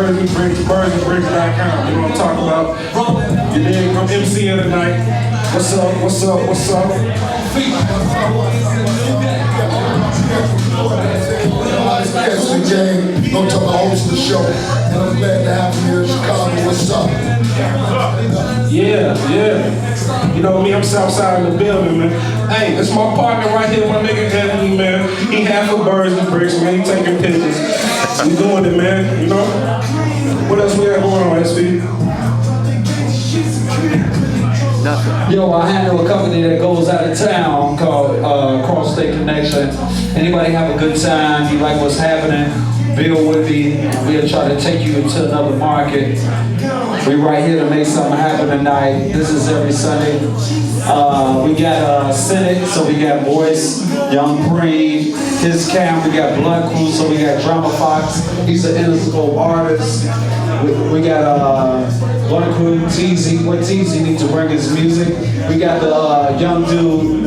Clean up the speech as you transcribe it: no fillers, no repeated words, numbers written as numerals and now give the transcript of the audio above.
Birds and Briks, birdsandbriks.com. You know what I'm talking about? You dig? I'm MCing tonight. What's up? What's up? What's up? Catch the game, don't talk about host the show. And I'm glad to have you here in Chicago. What's up? Yeah. You know me, I'm Southside in the building, man. Hey, it's my partner right here, my nigga Anthony, man. He half of Birds and Briks, man. He taking pictures. We doing it, man, you know? What else we got going on, SV? Nothing. Yo, I handle a company that goes out of town called Cross State Connection. Anybody have a good time? You like what's happening? Build with me. We'll try to take you into another market. We right here to make something happen tonight. This is every Sunday. We got Senate, so we got Voice, Young Preme, his camp. We got Blood Crew, so we got Drama Fox. He's an Interscope artist. We got Blood Crew, TZ. What TZ need to bring his music. We got the young dude